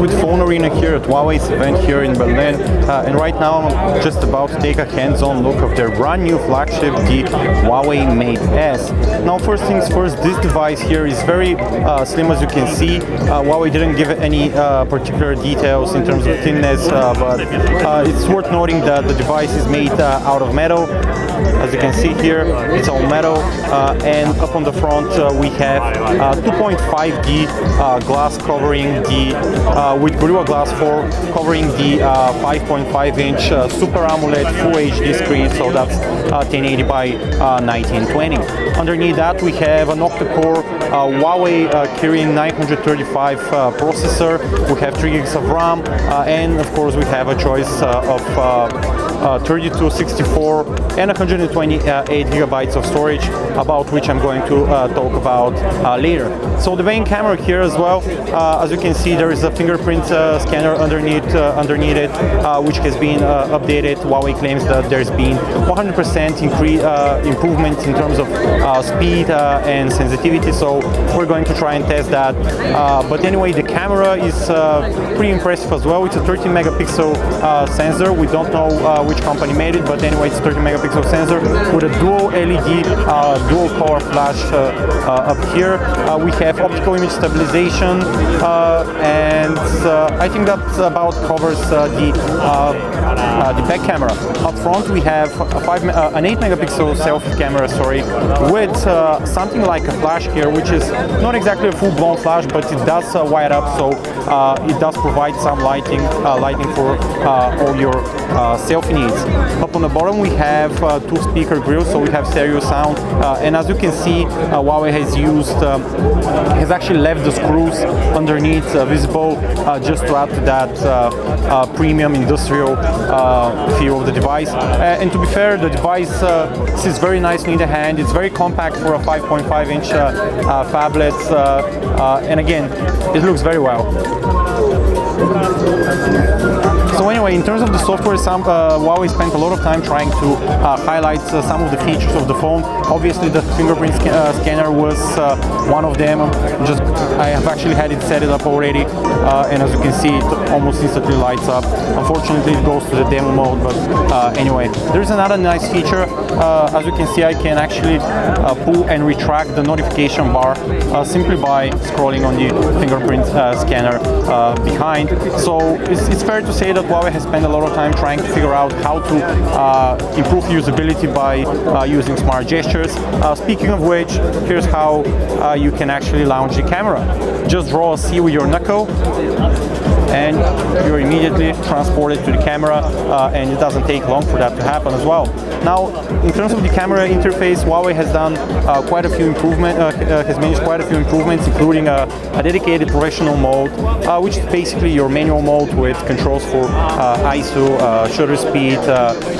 with PhoneArena here at Huawei's event here in Berlin, and right now I'm just about to take a hands-on look of their brand new flagship, the Huawei Mate S. Now, first things first, this device here is very slim, as you can see. Huawei didn't give any particular details in terms of thinness, but it's worth noting that the device is made out of metal. As you can see here, it's all metal, and up on the front we have 2.5D glass covering the with Gorilla Glass 4 covering the 5.5-inch Super AMOLED Full HD screen, so that's 1080 by 1920. Underneath that we have an octa-core Huawei Kirin 935 processor. We have 3 gigs of RAM, and of course we have a choice of 32, 64, and 128 gigabytes of storage, about which I'm going to talk about later. So the main camera here as well, as you can see, there is a fingerprint scanner underneath it, which has been updated. Huawei claims that there's been 100% improvement in terms of speed and sensitivity, so we're going to try and test that. But anyway, the camera is pretty impressive as well. It's a 13 megapixel sensor. We don't know which company made it, but anyway, it's a 13 megapixel sensor with a dual LED, dual color flash up here. We have optical image stabilization, and I think that about covers the back camera. Up front we have an 8 megapixel selfie camera, with something like a flash here, which is not exactly a full-blown flash, but it does wire up, so it does provide some lighting for all your selfie needs. Up on the bottom we have 2 speaker grills, so we have stereo sound, and as you can see, Huawei has actually left the screws underneath visible, just to add to that premium industrial feel of the device. And to be fair, the device sits very nicely in the hand. It's very compact for a 5.5-inch phablet, and again, it looks very well. So anyway, in terms of the software, Huawei spent a lot of time trying to highlight some of the features of the phone. Obviously, the fingerprint scanner was one of them. I have actually had it set it up already, and as you can see, it almost instantly lights up. Unfortunately, it goes to the demo mode, but anyway, there's another nice feature. As you can see, I can actually pull and retract the notification bar simply by scrolling on the fingerprint scanner behind. So it's fair to say that Huawei has spent a lot of time trying to figure out how to improve usability by using smart gestures. Speaking of which, here's how you can actually launch the camera. Just draw a C with your knuckle, and you're immediately transported to the camera, and it doesn't take long for that to happen as well. Now, in terms of the camera interface, Huawei has done quite a few improvements, has managed quite a few improvements, including a dedicated professional mode, which is basically your manual mode with controls for ISO, shutter speed,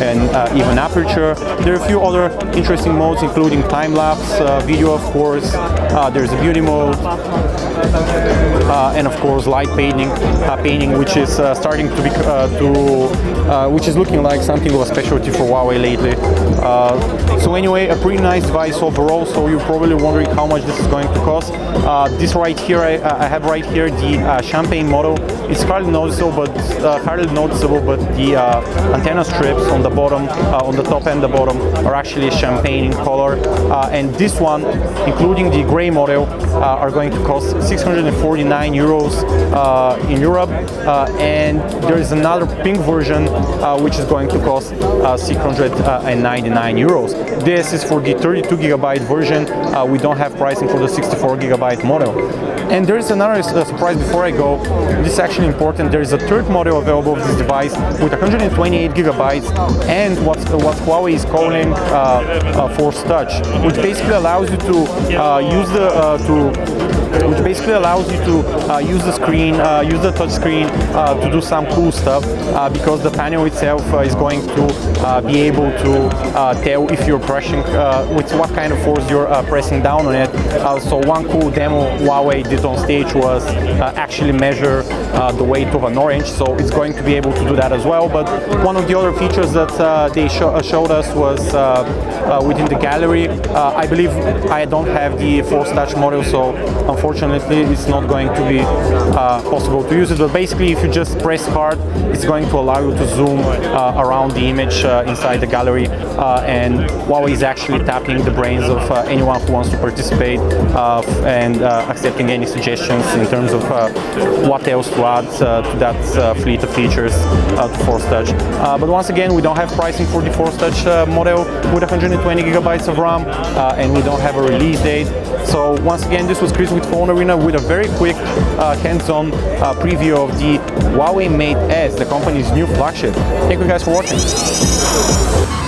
and even aperture. There are a few other interesting modes, including time-lapse video, of course. There's a beauty mode, and of course light painting, which is starting to be which is looking like something of a specialty for Huawei lately. So anyway, a pretty nice device overall. So you're probably wondering how much this is going to cost. This right here, I have right here the champagne model. It's hardly noticeable, but the antenna strips on the bottom, on the top and the bottom, are actually champagne in color. And this one, including the gray model, are going to cost 649 euros in Europe, and there is another pink version which is going to cost 699 euros. This is for the 32 gigabyte version. We don't have pricing for the 64 gigabyte model. And there is another surprise before I go. This is actually important. There is a third model available of this device with 128 gigabytes and what Huawei is calling Force Touch, which basically allows you to use the screen, use the touch screen to do some cool stuff, because the panel itself is going to be able to tell if you're pressing, with what kind of force you're pressing down on it. So one cool demo Huawei did on stage was actually measure the weight of an orange, so it's going to be able to do that as well. But one of the other features that they showed us was within the gallery. I believe I don't have the Force Touch model, so unfortunately unfortunately it's not going to be possible to use it. But basically, if you just press hard, it's going to allow you to zoom around the image inside the gallery, and Huawei is actually tapping the brains of anyone who wants to participate and accepting any suggestions in terms of what else to add to that fleet of features to Force Touch. But once again, we don't have pricing for the Force Touch model with 120 gigabytes of RAM, and we don't have a release date. So once again, this was Chris with PhoneArena with a very quick hands-on preview of the Huawei Mate S, the company's new flagship. Thank you guys for watching.